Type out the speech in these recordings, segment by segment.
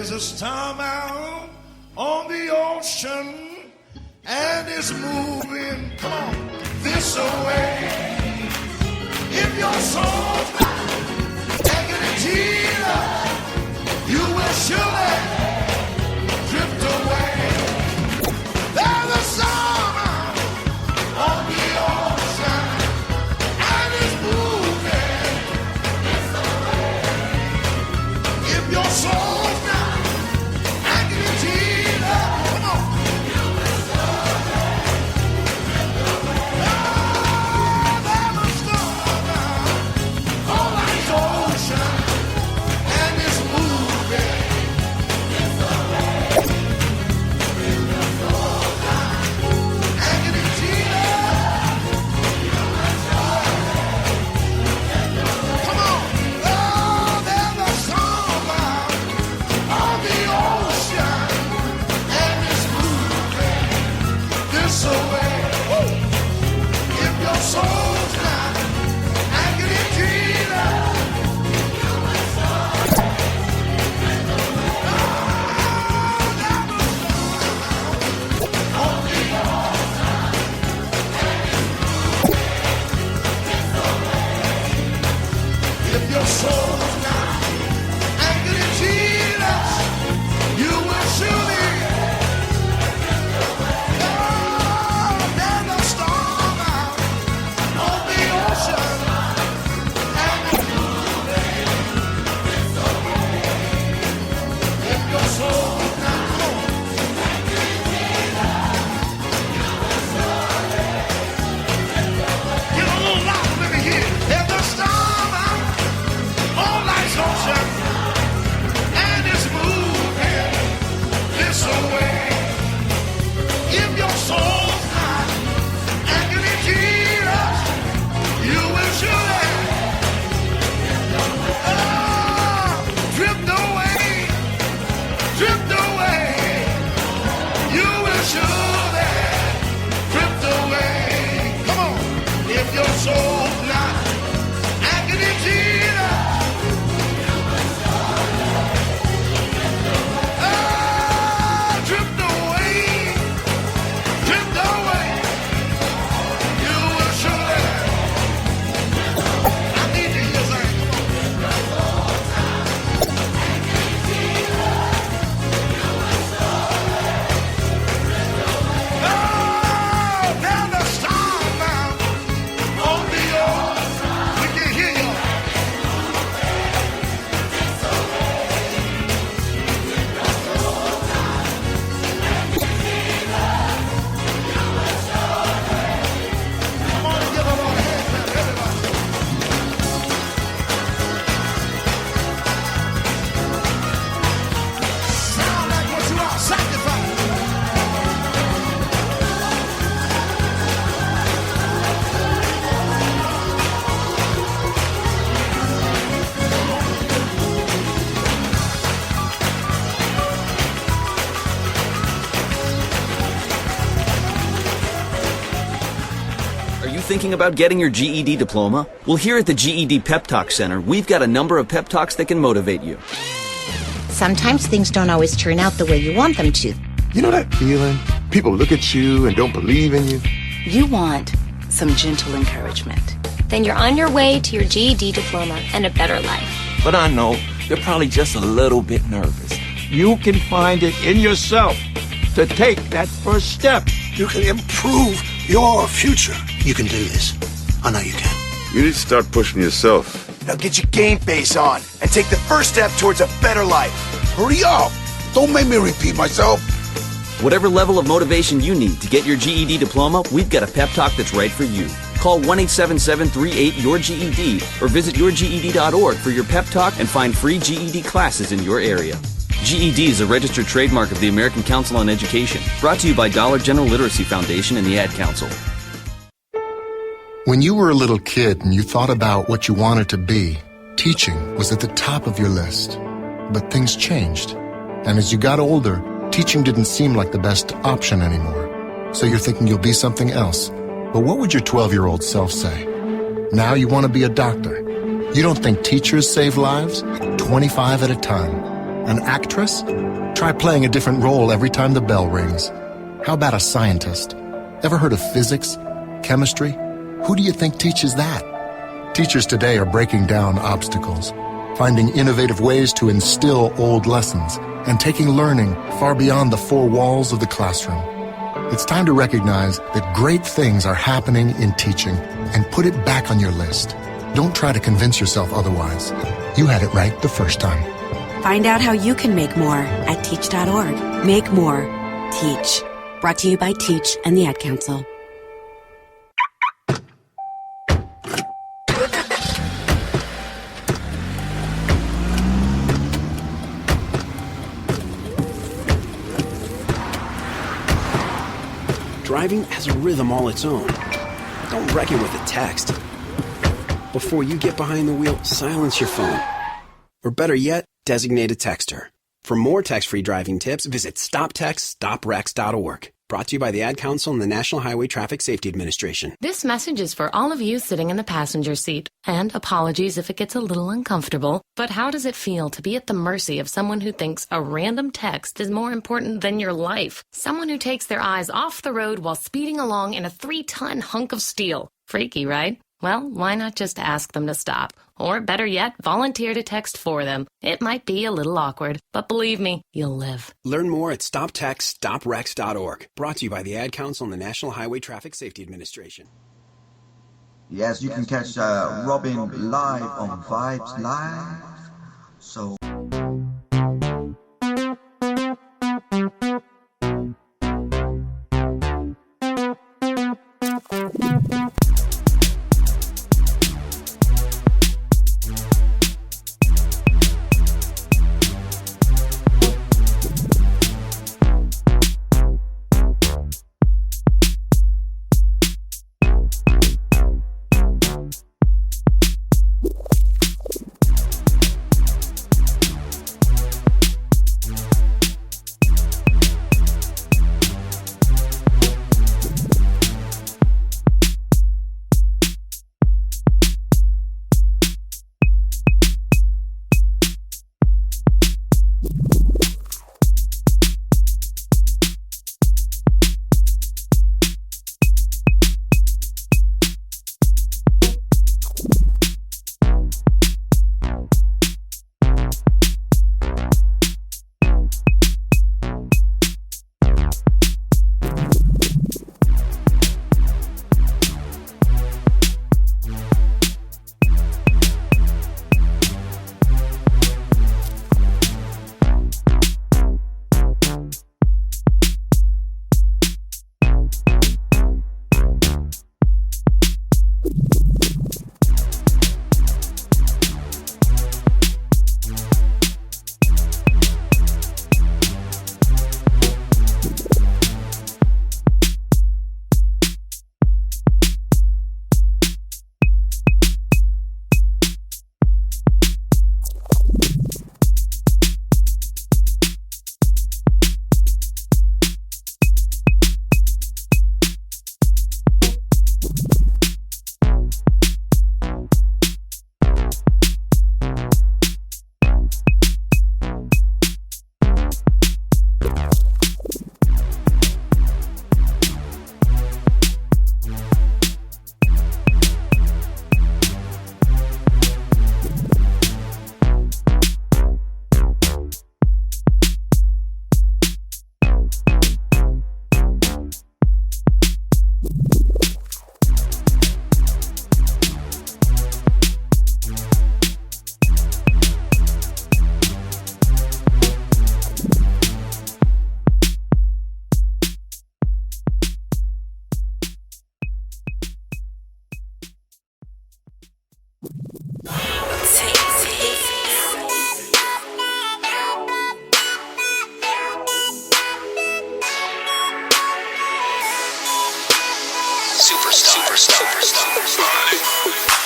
There's a storm out on the ocean, and it's moving, come on, this away. If your soul's not taking it, Jesus, you will surely drift away. There's a storm out on the ocean, and it's moving this away. If your soul's not taking it, Jesus, come on. Thinking about getting your GED diploma? Well, here at the GED Pep Talk Center, we've got a number of pep talks that can motivate you. Sometimes things don't always turn out the way you want them to. You know that feeling? People look at you and don't believe in you. You want some gentle encouragement. Then you're on your way to your GED diploma and a better life. But I know they're probably just a little bit nervous. You can find it in yourself to take that first step. You can improve your future. You can do this. I know you can. You need to start pushing yourself. Now get your game face on and take the first step towards a better life. Hurry up! Don't make me repeat myself. Whatever level of motivation you need to get your GED diploma, we've got a pep talk that's right for you. Call 1-877-38-YOUR-GED or visit yourged.org for your pep talk and find free GED classes in your area. GED is a registered trademark of the American Council on Education, brought to you by Dollar General Literacy Foundation and the Ad Council. When you were a little kid and you thought about what you wanted to be, teaching was at the top of your list. But things changed. And as you got older, teaching didn't seem like the best option anymore. So you're thinking you'll be something else. But what would your 12-year-old self say? Now you want to be a doctor. You don't think teachers save lives? 25 at a time. An actress? Try playing a different role every time the bell rings. How about a scientist? Ever heard of physics? Chemistry? Who do you think teaches that? Teachers today are breaking down obstacles, finding innovative ways to instill old lessons, and taking learning far beyond the four walls of the classroom. It's time to recognize that great things are happening in teaching and put it back on your list. Don't try to convince yourself otherwise. You had it right the first time. Find out how you can make more at teach.org. Make more. Teach. Brought to you by Teach and the Ad Council. Driving has a rhythm all its own. Don't wreck it with a text. Before you get behind the wheel, silence your phone. Or better yet, designate a texter. For more text-free driving tips, visit stoptextstoprex.org. Brought to you by the Ad Council and the National Highway Traffic Safety Administration. This message is for all of you sitting in the passenger seat. And apologies if it gets a little uncomfortable. But how does it feel to be at the mercy of someone who thinks a random text is more important than your life? Someone who takes their eyes off the road while speeding along in a 3-ton hunk of steel. Freaky, right? Well, why not just ask them to stop? Or better yet, volunteer to text for them. It might be a little awkward, but believe me, you'll live. Learn more at stoptextstoprex.org. Brought to you by the Ad Council and the National Highway Traffic Safety Administration. Yes, you can catch Robin live on Vibes Live. So...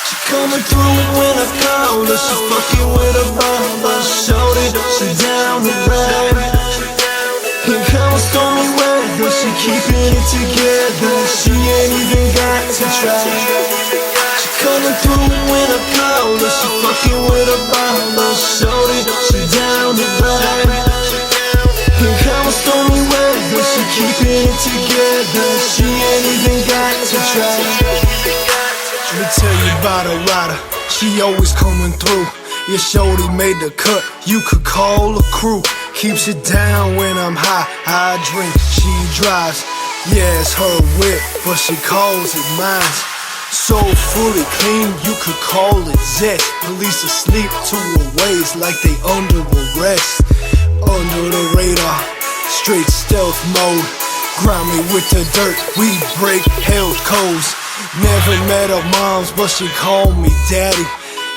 She coming through when I call her. She fucking with a barber. Showed it, she down the road. Here comes stormy weather. She keeping it together. She ain't even got to try. She coming through when I call her. She fucking with a barber. Showed it, she down the road. keeping it together. She ain't even got to try. Let me tell you about a rider, she always coming through. Your shorty made the cut, you could call a crew. Keeps it down when I'm high, I drink, she drives. Yeah, it's her whip, but she calls it mine. So fully clean, you could call it zest. Police asleep to her ways like they under arrest. Under the radar, straight stealth mode. Grimy with the dirt, we break held codes. Never met her moms, but she called me daddy.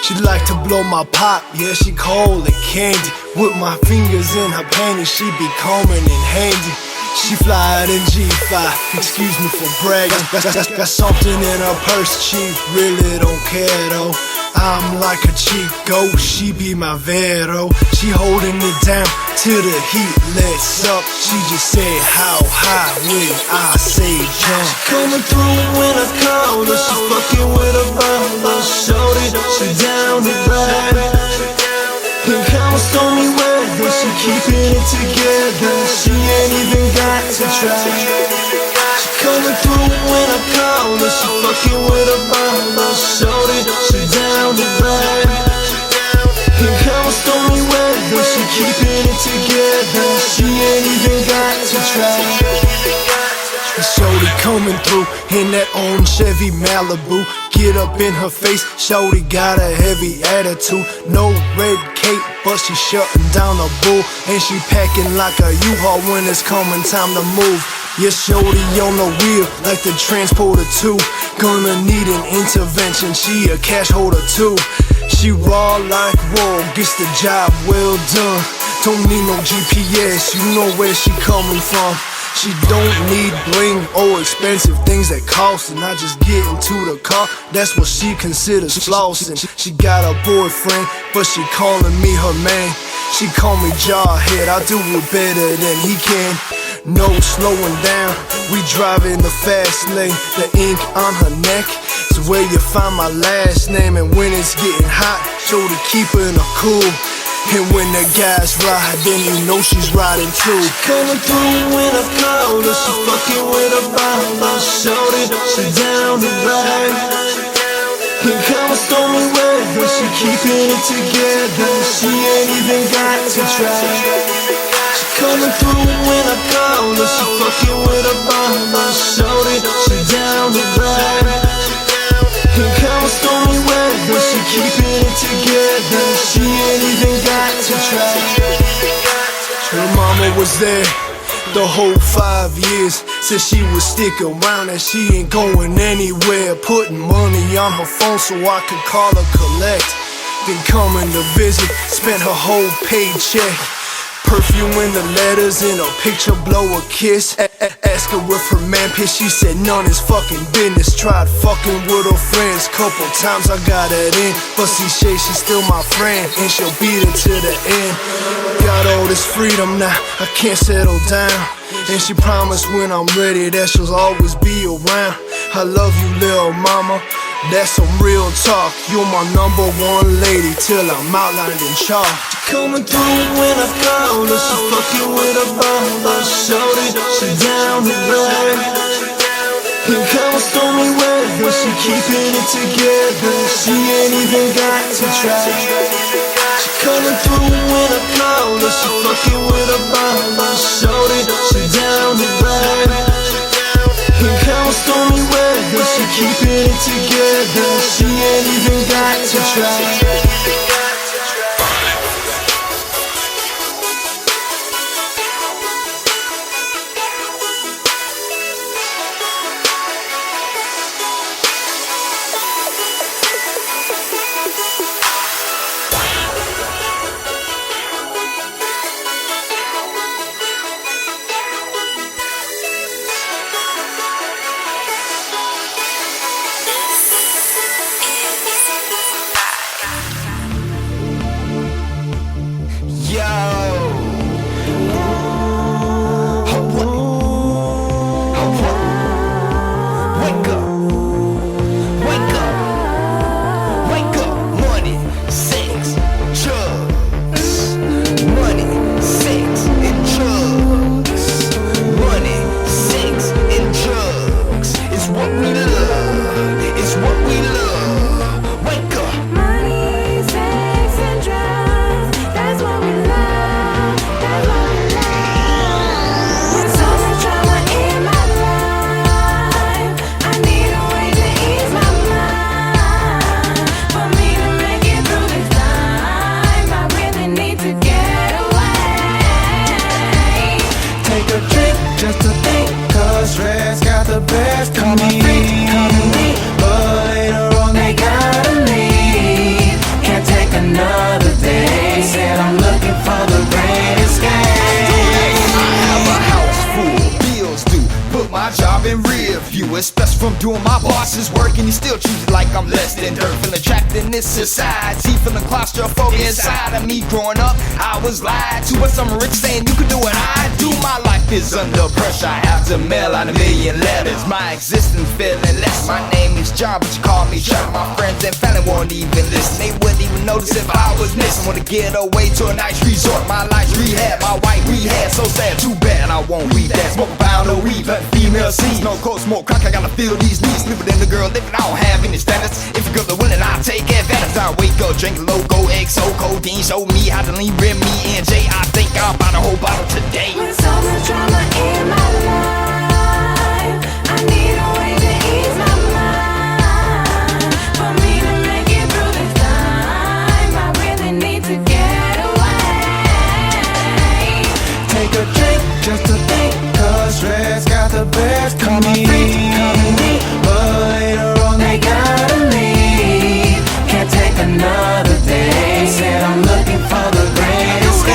She like to blow my pop, yeah, she call it candy. With my fingers in her panties, she be coming in handy. She fly in G5, excuse me for bragging. Got something in her purse, she really don't care though. I'm like a Chico, she be my Vero. She holding it down till the heat lets up. She just said how high when I say jump. She coming through when I call her, she fucking with a baller. Shorty, she down to ride. In kind of stormy weather, she keeping it together. She ain't even got to try. She coming through when I call her, she fucking with a baller. Shorty, she down to ride. In kind of stormy weather, she keeping it together. She ain't even got to try. Shorty coming through in that old Chevy Malibu. Get up in her face, Shorty got a heavy attitude. No red cape, but she shutting down a bull. And she packing like a U-Haul when it's coming time to move. Yeah, Shorty on the wheel like the Transporter 2. Gonna need an intervention, she a cash holder too. She raw like wool, gets the job well done. Don't need no GPS, you know where she coming from. She don't need bling or expensive things that cost. And I just get into the car, that's what she considers flossing. She got a boyfriend, but she calling me her man. She call me Jarhead, I do it better than he can. No slowing down, we drive in the fast lane. The ink on her neck is where you find my last name. And when it's getting hot, Shorty keeping her cool. And when the guys ride, then you know she's riding too. She coming through when I call her, she fucking with a baller. Shorty, she down to ride. In kind of stormy weather, she keeping it together. She ain't even got to try. She coming through when I call her, she fucking with a baller. Shorty, she down to ride. In kind of stormy weather, she keeping it together. She ain't even got to try. Her mama was there the whole 5 years. Said she would stick around and she ain't going anywhere. Putting money on her phone so I could call her collect. Then coming to visit, spent her whole paycheck. Perfume in the letters, in a picture, blow a kiss. Ask her if her man pissed, she said none is fucking business. Tried fucking with her friends, couple times I got it in. But see Shay, she's still my friend, and she'll beat it to the end. Got all this freedom now, I can't settle down. And she promised when I'm ready that she'll always be around. I love you, little mama, that's some real talk. You're my #1 lady till I'm outlined in chalk. She coming through when I call her, she fucking with a baller. Shorty, she down to ride. In kind of stormy weather, she keeping it together. She ain't even got to try. She coming through when I call her, she fucking with a baller. Shorty, she down to ride. In kind of stormy weather, she keeping it together. She ain't even got to try. doing my boss's work, and you still choose it like I'm less than dirt. Feeling trapped in this society, feeling claustrophobia inside of me. Growing up, I was lied to, but some rich saying you can do what I do. My life is under pressure, I have to mail out 1 million letters. My existence feeling less. My name is John, but you call me Trevor. My friends and family won't even listen. They wouldn't even notice if I was missing. Wanna get away to a nice resort. My life's rehab, my white rehab. So sad, too bad, I won't read that. Smoke a pound of weed, but female seeds. No cold smoke crack, I gotta feel these needs. Living in the girl living, I don't have any standards. If a girl are willing, I'll take advantage. I wake up, drink logo, XO, codeine. Show me how to lean, rim me, and J. I think I'll buy the whole bottle today. With so much drama in my life, I need a way to ease my mind. For me to make it through this time, I really need to get away. Take a drink just to think, cause stress got the best of me. But later on they gotta leave. Can't take another day. Said I'm looking for the greatest day.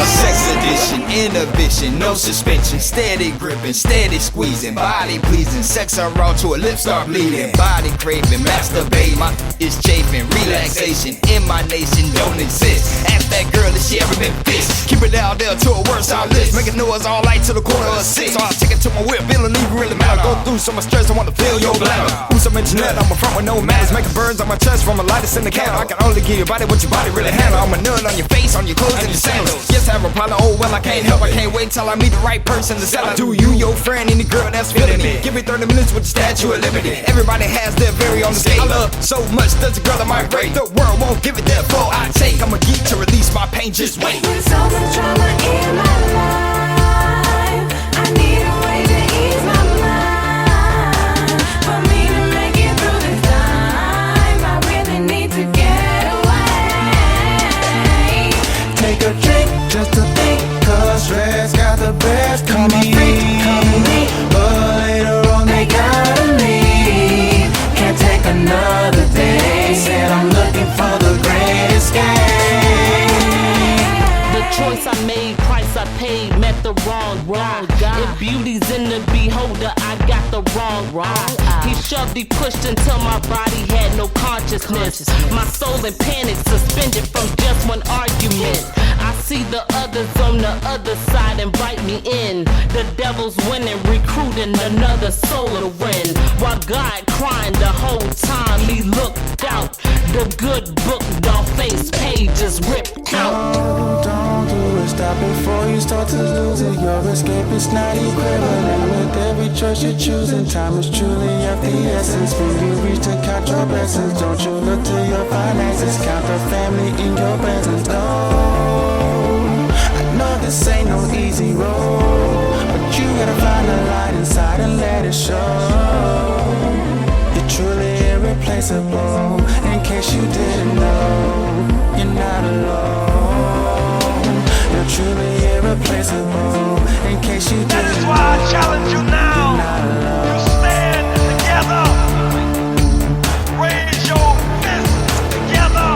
Sex addiction, inhibition, no suspension. Steady gripping, steady squeezing. Body pleasing, sex around to a lip start bleeding. Body craving, masturbating. My is chafing, relaxation in my nation don't exist. Ask that girl if she ever been fished. Keep it out there to a worse out list. Making noise all night till the quarter of 6. So I take it to my whip, feeling even really matter. Go through so much stress, I wanna feel your bladder. Who's some internet, I'm a front with no manners. Making burns on my chest from a lightest in the candle. I can only give your body what your body really handle. I'm a nut on your face, on your clothes, and your sandals. Yes, I have a problem, oh well, I can't help. I can't wait till I meet the right person to sell it to. You, your friend, any girl that's feeling me. Give me 30 minutes with the Statue of Liberty. Everybody has their very own escape. I love so much, there's a girl that might break. The world won't give it, therefore I take. I'm a geek to release my pain, just wait. With so much drama in my life, I need a way to ease my mind. For me to make it through this time, I really need to get away. Take a drink just to think, cause stress got the best of me. But later on they gotta leave. Can't take another day. Said I'm looking for the greatest game. The choice I made, price I paid, met the wrong guy. If beauty's in the beholder, I got the wrong eye. He shoved, he pushed until my body had no consciousness. My soul in panic, suspended from just one argument. I see the others on the other side invite me in. The devil's winning, recruiting another soul to win. While God crying the whole time, he looked out. The good book, the face pages ripped out. Don't do it, stop before you start to lose it. Your escape is not equivalent with every choice you're choosing. Time is truly of the essence. When you reach to count your blessings, don't you look to your finances. Count the family in your presence. No, I know this ain't no easy road, but you gotta find the light inside and let it show. You're truly irreplaceable. In case you didn't know, you're not alone. You're truly irreplaceable. In case you didn't know, that is why I challenge you now. You stand together. Raise your fists together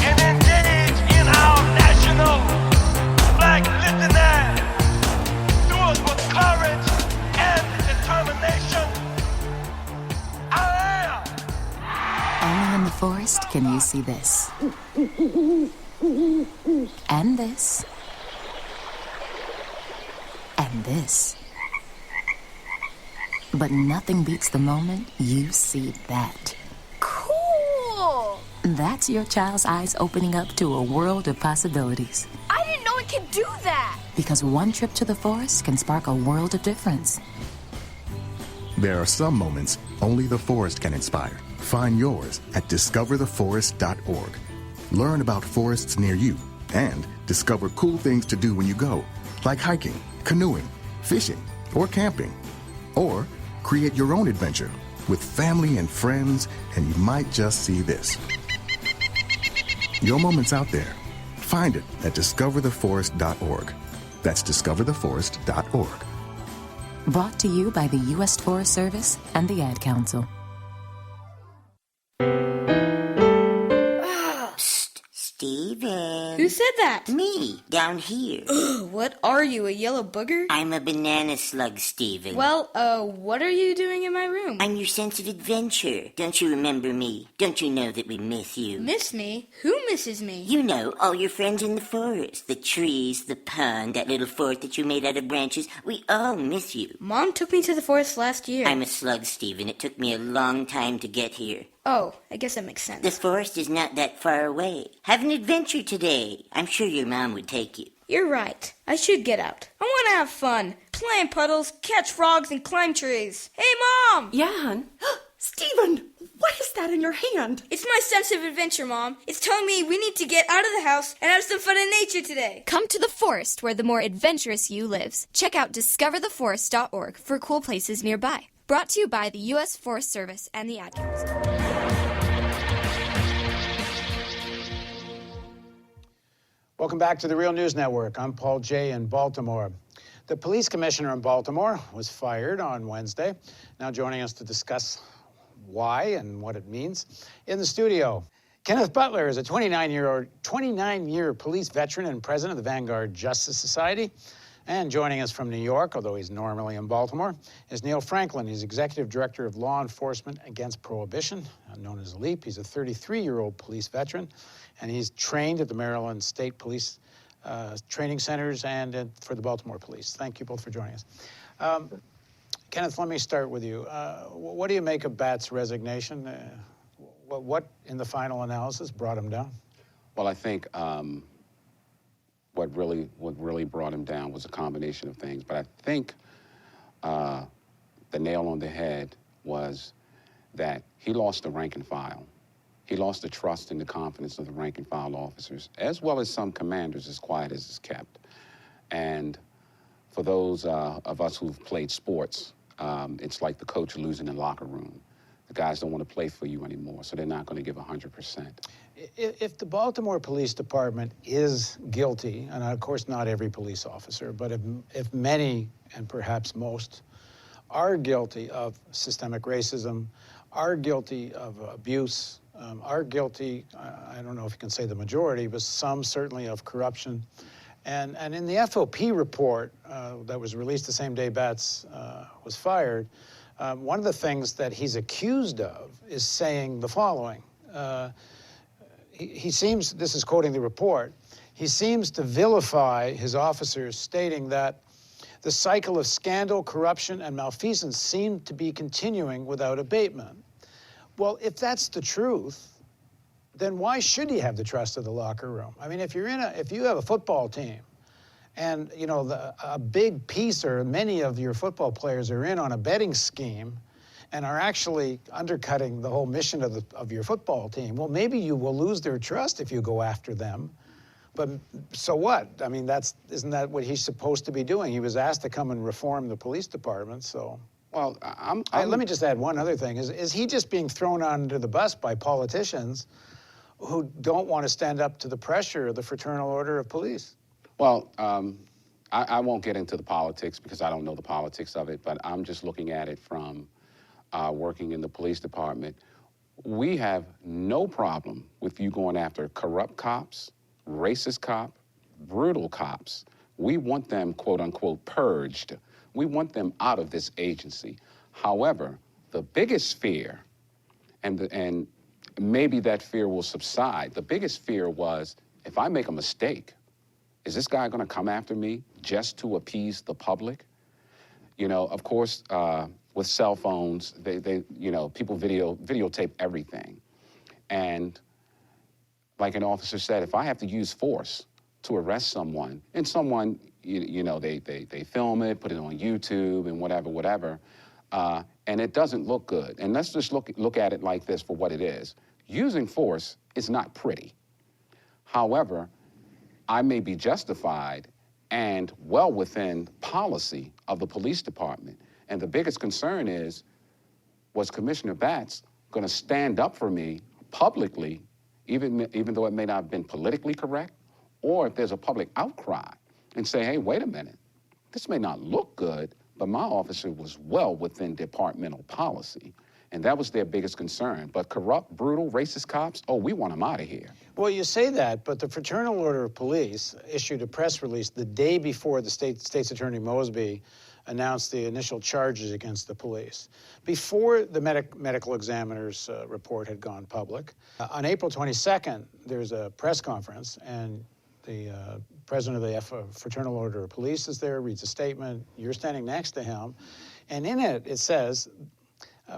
and engage in our national Black Litany. Do it with courage and determination. Only in the forest can you see this. And this. And this. But nothing beats the moment you see that. Cool! That's your child's eyes opening up to a world of possibilities. I didn't know it could do that! Because one trip to the forest can spark a world of difference. There are some moments only the forest can inspire. Find yours at discovertheforest.org. Learn about forests near you and discover cool things to do when you go, like hiking, canoeing, fishing, or camping. Or create your own adventure with family and friends, and you might just see this. Your moment's out there. Find it at discovertheforest.org. That's discovertheforest.org. Brought to you by the U.S. Forest Service and the Ad Council. Steven. Who said that? Me, down here. What are you, a yellow booger? I'm a banana slug, Steven. Well, what are you doing in my room? I'm your sense of adventure. Don't you remember me? Don't you know that we miss you? Miss me? Who misses me? You know, all your friends in the forest. The trees, the pond, that little fort that you made out of branches. We all miss you. Mom took me to the forest last year. I'm a slug, Steven. It took me a long time to get here. Oh, I guess that makes sense. The forest is not that far away. Have an adventure today. I'm sure your mom would take you. You're right. I should get out. I want to have fun. Play in puddles, catch frogs, and climb trees. Hey, Mom! Yeah, hon? Steven, what is that in your hand? It's my sense of adventure, Mom. It's telling me we need to get out of the house and have some fun in nature today. Come to the forest where the more adventurous you lives. Check out discovertheforest.org for cool places nearby. Brought to you by the U.S. Forest Service and the Ad Council. Welcome back to the Real News Network. I'm Paul Jay in Baltimore. The police commissioner in Baltimore was fired on Wednesday. Now joining us to discuss why and what it means, in the studio, Kenneth Butler is a 29-year police veteran and president of the Vanguard Justice Society. And joining us from New York, although he's normally in Baltimore, is Neil Franklin. He's Executive Director of Law Enforcement Against Prohibition, known as LEAP. He's a 33-year-old police veteran, and he's trained at the Maryland State Police training centers and for the Baltimore Police. Thank you both for joining us. Kenneth, let me start with you. What do you make of Bat's resignation? What, in the final analysis, brought him down? Well, I think what really brought him down was a combination of things. But I think the nail on the head was that he lost the rank and file. He lost the trust and the confidence of the rank and file officers, as well as some commanders, as quiet as it's kept. And for those of us who've played sports, it's like the coach losing the locker room. The guys don't want to play for you anymore, so they're not going to give 100%. If the Baltimore Police Department is guilty, and of course not every police officer, but if many, and perhaps most, are guilty of systemic racism, are guilty of abuse, are guilty, I don't know if you can say the majority, but some certainly of corruption. And in the FOP report that was released the same day Batts was fired, one of the things that he's accused of is saying the following. He seems, this is quoting the report, he seems to vilify his officers, stating that the cycle of scandal, corruption, and malfeasance seemed to be continuing without abatement. Well, if that's the truth, then why should he have the trust of the locker room? I mean, if you have a football team, and you know a big piece or many of your football players are in on a betting scheme, and are actually undercutting the whole mission of your football team, well, maybe you will lose their trust if you go after them. But so what? I mean, isn't that what he's supposed to be doing? He was asked to come and reform the police department, so. Well, let me just add one other thing. Is he just being thrown under the bus by politicians who don't want to stand up to the pressure of the Fraternal Order of Police? Well, I won't get into the politics because I don't know the politics of it, but I'm just looking at it from working in the police department. We have no problem with you going after corrupt cops, racist cops, brutal cops. We want them, quote unquote, purged. We want them out of this agency. However, the biggest fear, and maybe that fear will subside, the biggest fear was, if I make a mistake, is this guy gonna come after me just to appease the public? You know, of course, with cell phones, they you know, people videotape everything. And like an officer said, if I have to use force to arrest someone, and someone, you know, they film it, put it on YouTube and whatever, and it doesn't look good. And let's just look at it like this for what it is. Using force is not pretty. However, I may be justified and well within policy of the police department. And the biggest concern is, was Commissioner Batts going to stand up for me publicly, even though it may not have been politically correct, or if there's a public outcry and say, hey, wait a minute, this may not look good, but my officer was well within departmental policy. And that was their biggest concern. But corrupt, brutal, racist cops, oh, we want them out of here. Well, you say that, but the Fraternal Order of Police issued a press release the day before the State's Attorney Mosby announced the initial charges against the police, before the medical examiner's report had gone public. On April 22nd, there's a press conference, and the president of the Fraternal Order of Police is there, reads a statement. You're standing next to him. And in it, it says,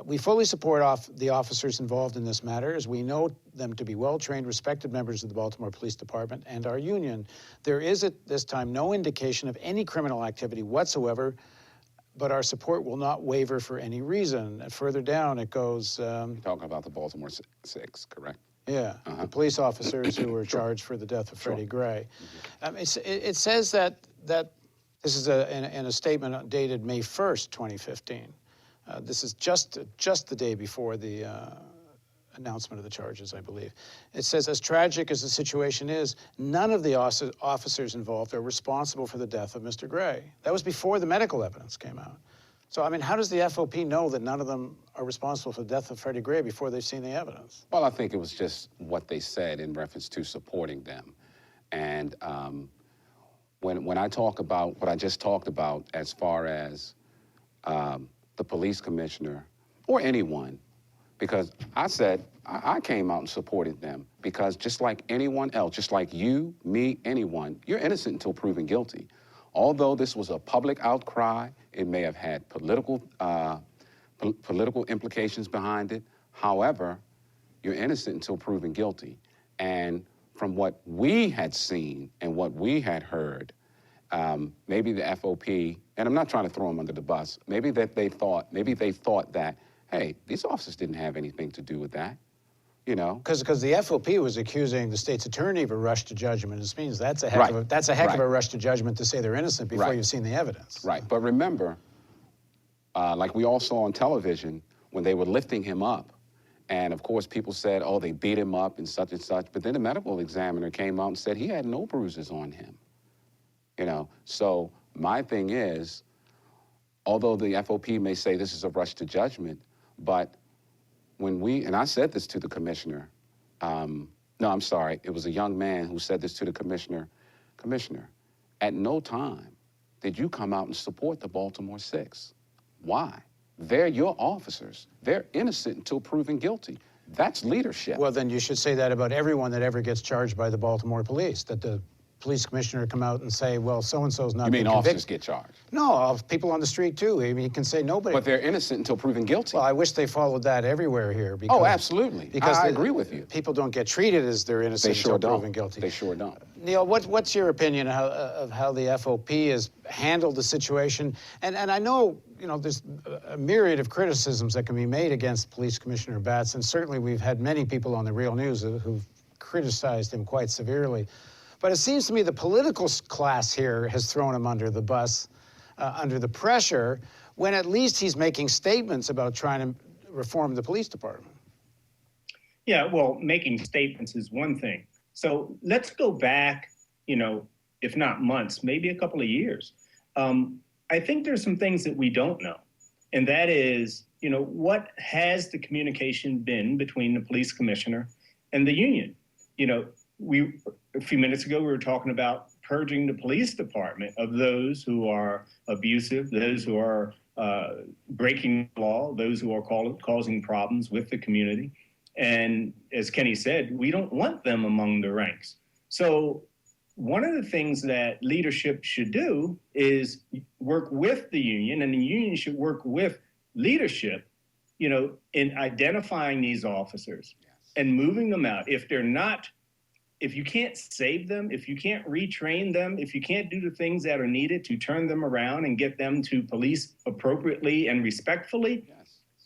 we fully support the officers involved in this matter, as we know them to be well-trained, respected members of the Baltimore Police Department and our union. There is at this time no indication of any criminal activity whatsoever, but our support will not waver for any reason. And further down, it goes... You're talking about the Baltimore Six, correct? Yeah, the police officers who were charged for the death of Freddie Gray. It says that this is in a statement dated May 1st, 2015. This is just the day before the announcement of the charges, I believe. It says, as tragic as the situation is, none of the officers involved are responsible for the death of Mr. Gray. That was before the medical evidence came out. So, I mean, how does the FOP know that none of them are responsible for the death of Freddie Gray before they've seen the evidence? Well, I think it was just what they said in reference to supporting them. And when I talk about what I just talked about as far as the police commissioner or anyone, because I said I came out and supported them because just like anyone else, just like you, me, anyone, you're innocent until proven guilty. Although this was a public outcry, it may have had political implications behind it. However, you're innocent until proven guilty. And from what we had seen and what we had heard, maybe the FOP, and I'm not trying to throw them under the bus, maybe they thought that, hey, these officers didn't have anything to do with that, you know? Because the FOP was accusing the state's attorney of a rush to judgment. This means that's a heck of a rush to judgment to say they're innocent before you've seen the evidence. Right, but remember, like we all saw on television, when they were lifting him up, and of course people said, oh, they beat him up and such, but then the medical examiner came out and said he had no bruises on him. You know, so my thing is, although the FOP may say this is a rush to judgment, but when and I said this to the commissioner, no, I'm sorry, it was a young man who said this to the commissioner, at no time did you come out and support the Baltimore Six. Why? They're your officers. They're innocent until proven guilty. That's leadership. Well, then you should say that about everyone that ever gets charged by the Baltimore police, that the police commissioner come out and say, well, so-and-so's not been convicted. You mean officers get charged? No, people on the street, too. I mean, you can say nobody. But they're innocent until proven guilty. Well, I wish they followed that everywhere here. Because, oh, absolutely. Because I agree with you. People don't get treated as they're innocent until proven guilty. They sure don't. Neil, what's your opinion of how the FOP has handled the situation? And I know, you know, there's a myriad of criticisms that can be made against Police Commissioner Batts, and certainly we've had many people on the Real News who've criticized him quite severely. But it seems to me the political class here has thrown him under the bus, under the pressure, when at least he's making statements about trying to reform the police department. Yeah, well, making statements is one thing. So let's go back, you know, if not months, maybe a couple of years. I think there's some things that we don't know. And that is, you know, what has the communication been between the police commissioner and the union? You know, a few minutes ago, we were talking about purging the police department of those who are abusive, those who are breaking the law, those who are causing problems with the community. And as Kenny said, we don't want them among the ranks. So one of the things that leadership should do is work with the union, and the union should work with leadership, you know, in identifying these officers and moving them out. If you can't save them, if you can't retrain them, if you can't do the things that are needed to turn them around and get them to police appropriately and respectfully,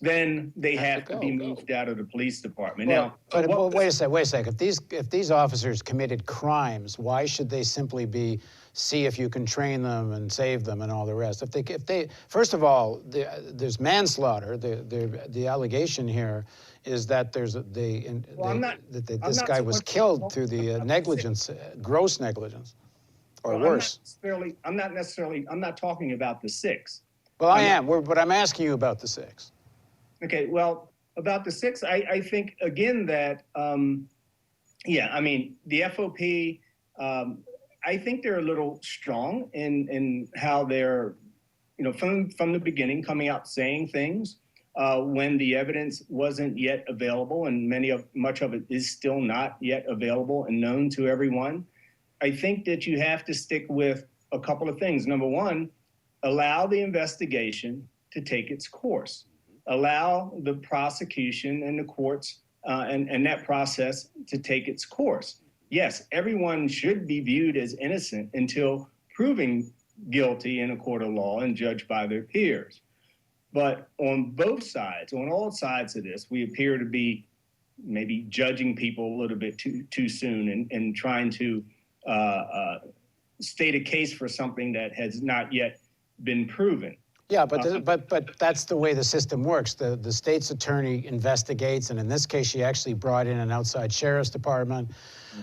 then they have to be moved out of the police department. Well, now, wait a second. If these officers committed crimes, why should they simply see if you can train them and save them and all the rest? If they first of all, there's manslaughter. The allegation here is that this guy was killed through the negligence, gross negligence, or worse. I'm not talking about the Six. Well, I am, but I'm asking you about the Six. Okay, well, about the six, I think, again, that, I mean, the FOP, I think they're a little strong in how they're, from the beginning coming out saying things when the evidence wasn't yet available, and much of it is still not yet available and known to everyone. I think that you have to stick with a couple of things. Number one, allow the investigation to take its course. Allow the prosecution and the courts and that process to take its course. Yes, everyone should be viewed as innocent until proven guilty in a court of law and judged by their peers. But on both sides, on all sides of this, we appear to be maybe judging people a little bit too soon and trying to state a case for something that has not yet been proven. Yeah, but that's the way the system works. The state's attorney investigates, and in this case, she actually brought in an outside sheriff's department.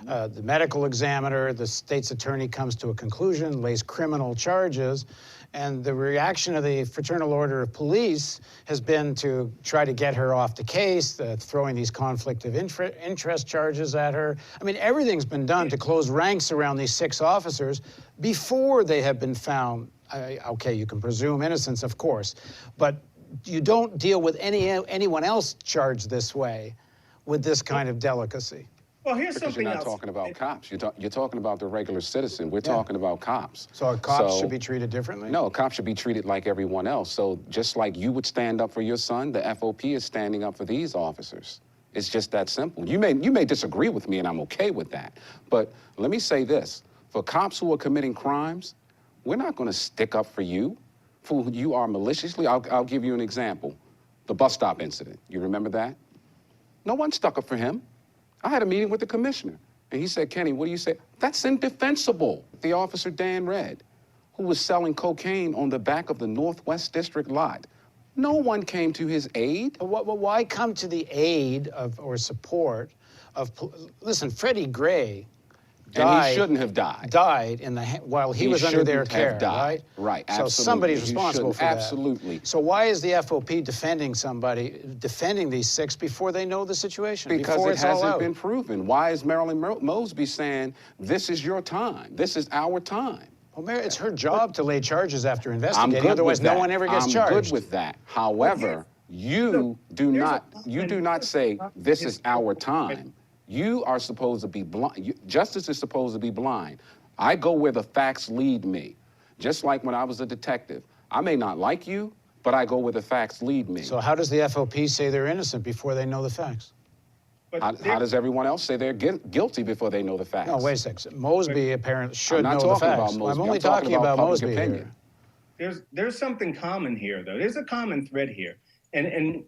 The medical examiner, the state's attorney comes to a conclusion, lays criminal charges, and the reaction of the Fraternal Order of Police has been to try to get her off the case, throwing these conflict of interest charges at her. I mean, everything's been done to close ranks around these 6 officers before they have been found. Okay, you can presume innocence, of course, but you don't deal with anyone else charged this way with this kind of delicacy. Well, here's because something you're not else. talking about cops. You're talking about the regular citizen. We're talking about cops. So cops should be treated differently? No, cops should be treated like everyone else. So just like you would stand up for your son, the FOP is standing up for these officers. It's just that simple. You may disagree with me, and I'm okay with that. But let me say this. For cops who are committing crimes, we're not going to stick up for you, for who you are maliciously. I'll give you an example. The bus stop incident. You remember that? No one stuck up for him. I had a meeting with the commissioner, and he said, Kenny, what do you say? That's indefensible. The officer, Dan Red, who was selling cocaine on the back of the Northwest District lot, no one came to his aid. Why come to the aid of or support of... Listen, Freddie Gray died... And he shouldn't have died. Died while he was under their care, right? Right, so absolutely. Somebody's responsible for that. Absolutely. So why is the FOP defending these 6 before they know the situation? Because it hasn't been proven. Why is Marilyn Mosby saying, this is your time, this is our time? Well, Mary, it's her job to lay charges after investigating, otherwise no one ever gets charged. I'm good with that. However, you do not say, this is our time. You are supposed to be blind. Justice is supposed to be blind. I go where the facts lead me. Just like when I was a detective. I may not like you, but I go where the facts lead me. So how does the FOP say they're innocent before they know the facts? How does everyone else say they're guilty before they know the facts? No, wait a second. Mosby apparently should know the facts. I'm not talking about Mosby. I'm only talking about Mosby opinion. here. There's something common here, though. There's a common thread here. And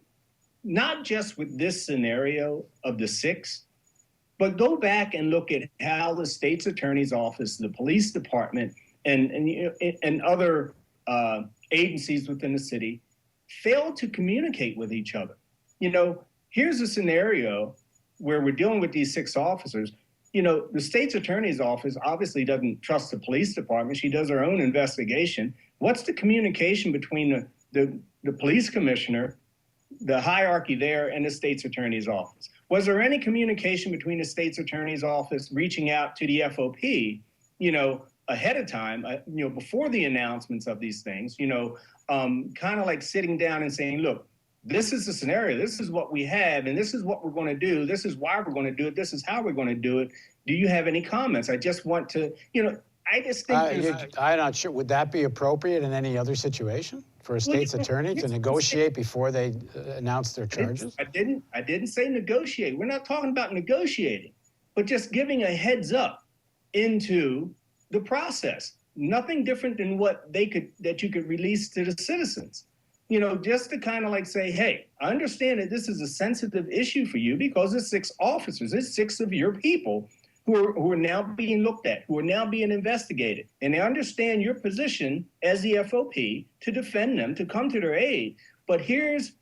not just with this scenario of the 6, but go back and look at how the state's attorney's office, the police department, and other agencies within the city failed to communicate with each other. Here's a scenario where we're dealing with these 6 officers. The state's attorney's office obviously doesn't trust the police department. She does her own investigation. What's the communication between the police commissioner, the hierarchy there, and the state's attorney's office? Was there any communication between the state's attorney's office reaching out to the FOP, ahead of time, before the announcements of these things, kind of like sitting down and saying, look, this is the scenario, this is what we have, and this is what we're going to do, this is why we're going to do it, this is how we're going to do it. Do you have any comments? I just want to, I just think I'm not sure. Would that be appropriate in any other situation for a state's attorney to negotiate before they announce their charges? I didn't say negotiate. We're not talking about negotiating, but just giving a heads up into the process. Nothing different than that you could release to the citizens. Just to kind of like say, hey, I understand that this is a sensitive issue for you because it's 6 officers, it's 6 of your people who are now being looked at, who are now being investigated. And they understand your position as the FOP to defend them, to come to their aid. But here's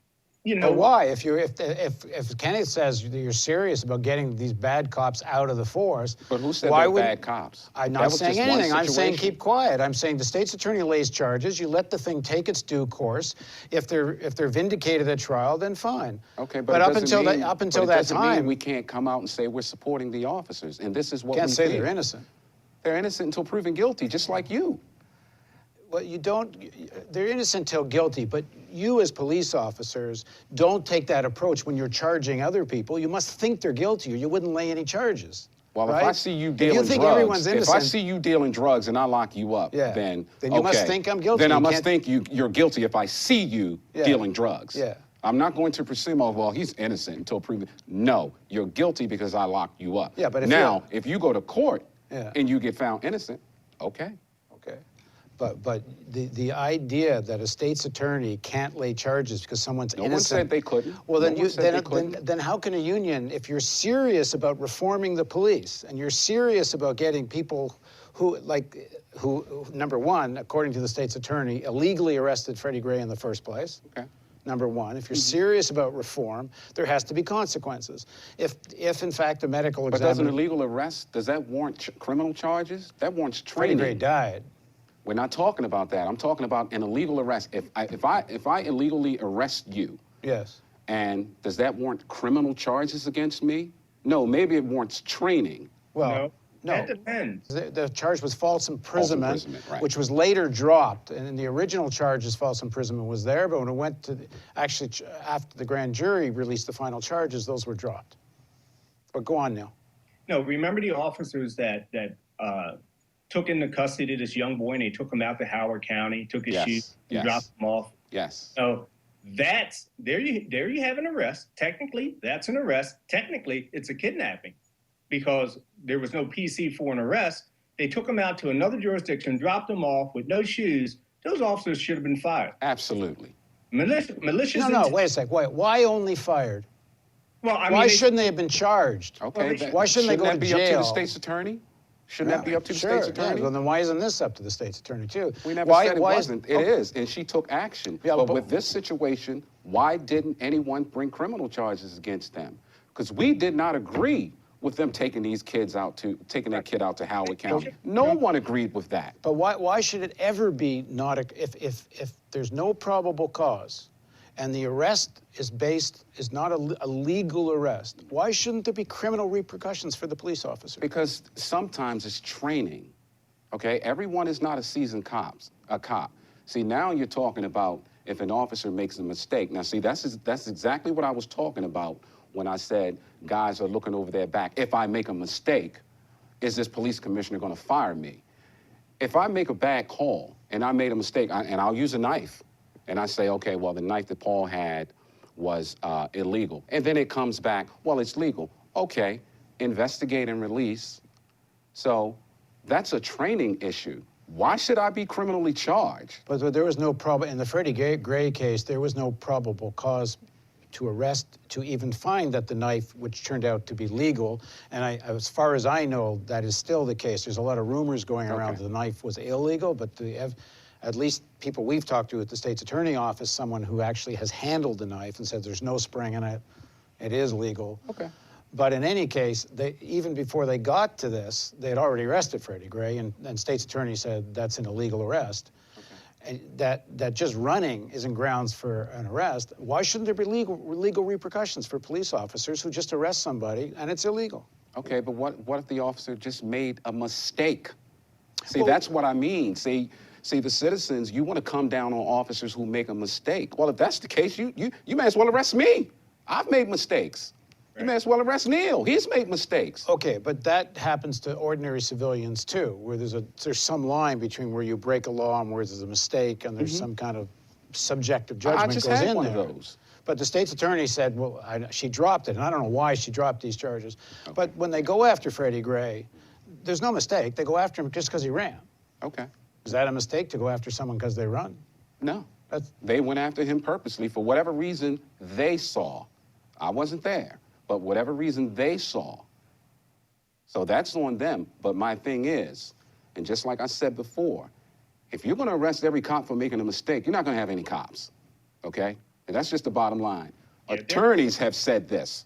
you know, But why? If Kenneth says that you're serious about getting these bad cops out of the force, But who said why they're would bad cops? I'm That not was saying just one anything. I'm saying situation. keep quiet. I'm saying the state's attorney lays charges. You let the thing take its due course. If they're vindicated at trial, then fine. Okay, but it up doesn't until mean, that up but until it that doesn't mean time, we can't come out and say we're supporting the officers, and this is what can't we say think. they're innocent. They're innocent until proven guilty, just like you. Well, you don't. They're innocent till guilty, but you as police officers don't take that approach when you're charging other people. You must think they're guilty, or you wouldn't lay any charges. Well, right? if I see you If dealing you think drugs, everyone's if innocent, I see you dealing drugs and I lock you up, then you must okay. think I'm guilty. Then I You must can't- think you're guilty if I see you dealing drugs. Yeah. I'm not going to presume, oh, well, he's innocent until proven. No, you're guilty because I locked you up. Yeah, but if now, if you go to court Yeah. and you get found innocent, okay. Okay. But the idea that a state's attorney can't lay charges because someone's No one innocent. said they couldn't. Well, No then one said they couldn't. then how can a union, if you're serious about reforming the police and you're serious about getting people who number one, according to the state's attorney, illegally arrested Freddie Gray in the first place. Okay. Number one, if you're serious about reform, there has to be consequences. If in fact a medical But does an examiner, illegal arrest, does that warrant criminal charges? That warrants Freddie training. Gray died. We're not talking about that. I'm talking about an illegal arrest. If I illegally arrest you, Yes. and does that warrant criminal charges against me? No, maybe it warrants training. Well, no. That depends. The charge was false imprisonment, imprisonment, right. which was later dropped. And the original charge as false imprisonment was there, but when it went to, after the grand jury released the final charges, those were dropped. But go on, Neil. No, remember the officers that took into custody this young boy and they took him out to Howard County, took his Yes, shoes, yes. dropped him off. Yes. So that's there you have an arrest. Technically, that's an arrest. Technically, it's a kidnapping because there was no PC for an arrest. They took him out to another jurisdiction, dropped him off with no shoes. Those officers should have been fired. Absolutely. Malicious. No, wait a sec. Wait, why only fired? Well, I mean, Why shouldn't they have been charged? Okay. Why shouldn't they go that to be jail? up to the state's attorney? Shouldn't that be up to the state's attorney? Yeah. Well, then why isn't this up to the state's attorney too? We never said it wasn't. It is, and she took action. Yeah, but but- with this situation, why didn't anyone bring criminal charges against them? Because we did not agree with them taking that kid out to Howard County. No one agreed with that. But why should it ever be not if there's no probable cause and the arrest is not a legal arrest, why shouldn't there be criminal repercussions for the police officer? Because sometimes it's training, okay? Everyone is not a seasoned cop. See, now you're talking about if an officer makes a mistake. Now, see, that's exactly what I was talking about when I said guys are looking over their back. If I make a mistake, is this police commissioner going to fire me? If I make a bad call and I made a mistake, and I'll use a knife, and I say, okay, well, the knife that Paul had was illegal. And then it comes back, well, it's legal. Okay, investigate and release. So that's a training issue. Why should I be criminally charged? But there was no in the Freddie Gray case, there was no probable cause to arrest, to even find that the knife, which turned out to be legal, and as far as I know, that is still the case. There's a lot of rumors going around that the knife was illegal, but at least people we've talked to at the state's attorney office, someone who actually has handled the knife and said there's no spring in it, it is legal. Okay. But in any case, even before they got to this, they had already arrested Freddie Gray, and state's attorney said that's an illegal arrest. And that just running isn't grounds for an arrest. Why shouldn't there be legal repercussions for police officers who just arrest somebody and it's illegal? Okay, but what if the officer just made a mistake? See, that's what I mean. See, the citizens, you want to come down on officers who make a mistake. Well, if that's the case, you may as well arrest me. I've made mistakes. You may as well arrest Neil. He's made mistakes. Okay, but that happens to ordinary civilians too, where there's some line between where you break a law and where there's a mistake and there's some kind of subjective judgment I just goes had in one there. of those. But the state's attorney said, well, she dropped it, and I don't know why she dropped these charges. Okay. But when they go after Freddie Gray, there's no mistake. They go after him just because he ran. Okay. Is that a mistake to go after someone because they run? No. They went after him purposely for whatever reason they saw. I wasn't there, but whatever reason they saw. So that's on them. But my thing is, and just like I said before, if you're going to arrest every cop for making a mistake, you're not going to have any cops, okay? And that's just the bottom line. Attorneys have said this.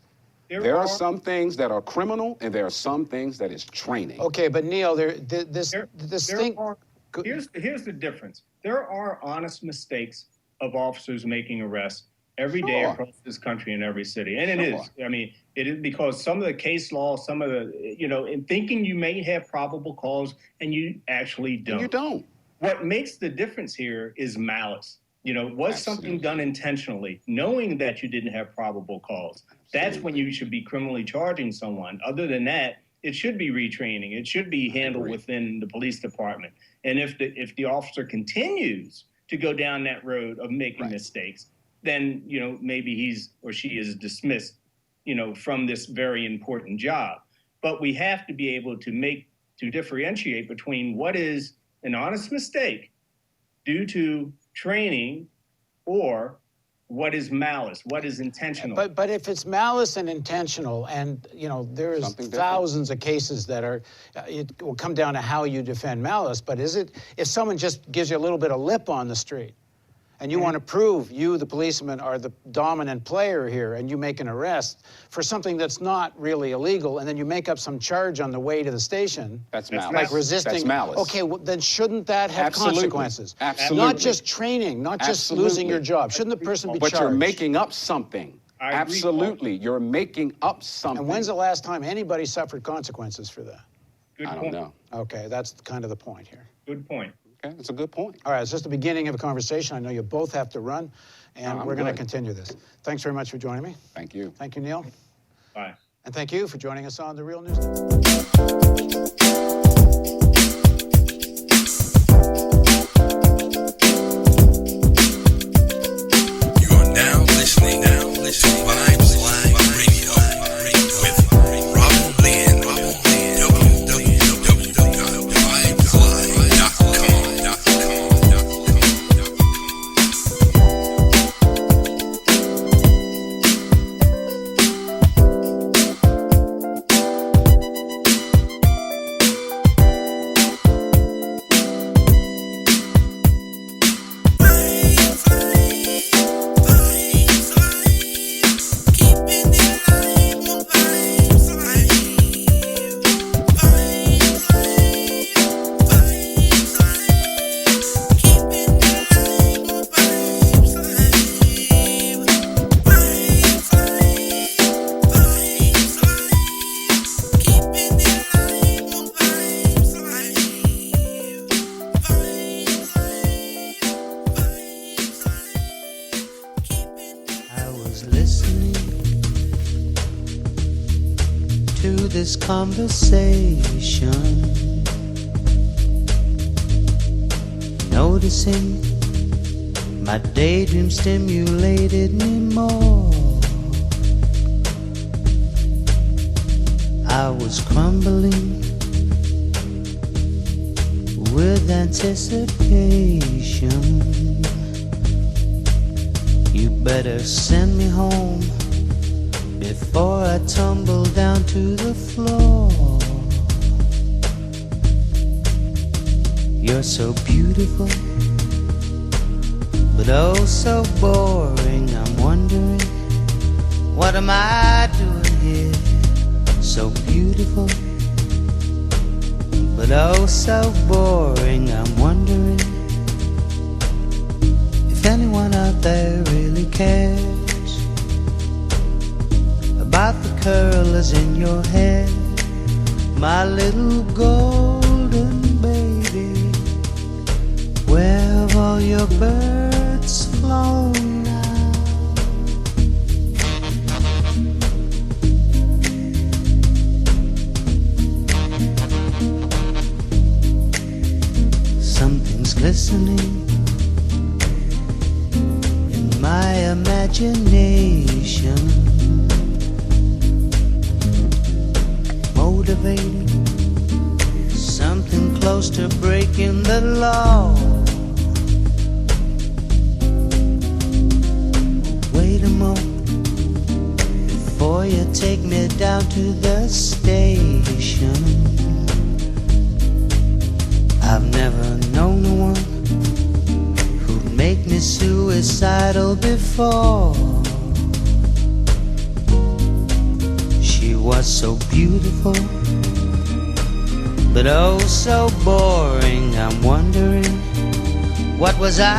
There are some things that are criminal, and there are some things that is training. Okay, but Neil, here's the difference. There are honest mistakes of officers making arrests every day across this country in every city, and it is. I mean, it is because some of the case law, some of the, in thinking you may have probable cause, and you actually don't. You don't. What makes the difference here is malice. Was something done intentionally, knowing that you didn't have probable cause? That's when you should be criminally charging someone. Other than that, it should be retraining. It should be handled within the police department. And if the officer continues to go down that road of making mistakes, then maybe he's or she is dismissed, from this very important job. But we have to be able to differentiate between what is an honest mistake due to training or what is malice, what is intentional. But if it's malice and intentional, and there's thousands of cases that are, it will come down to how you defend malice. But is it if someone just gives you a little bit of lip on the street, and you want to prove you, the policeman, are the dominant player here, and you make an arrest for something that's not really illegal, and then you make up some charge on the way to the station. That's malice. Like resisting. That's malice. Okay, well, then shouldn't that have consequences? Absolutely. Not just training, not just losing your job. Shouldn't the person be charged? But you're making up something. Absolutely. You're making up something. And when's the last time anybody suffered consequences for that? Good I point. don't know. Okay, that's kind of the point here. Good point. Okay, that's a good point. All right, it's just the beginning of a conversation. I know you both have to run, and we're going to continue this. Thanks very much for joining me. Thank you. Thank you, Neil. Bye. And thank you for joining us on The Real News Network. Now listening to Vibes Live Radio with Robin Lynn. This conversation, noticing my daydream stimulated me more. I was crumbling with anticipation. You better send me home before I tumble down to the floor. You're so beautiful, but oh so boring. I'm wondering, what am I doing here? So beautiful, but oh so boring. I'm wondering if anyone out there really cares about the curlers in your hair, my little golden baby. Where have all your birds flown now? Something's glistening in my imagination, motivating something close to breaking the law. Wait a moment before you take me down to the station. I've never known one who'd make me suicidal before. She was so beautiful, but oh so boring. I'm wondering, what was I?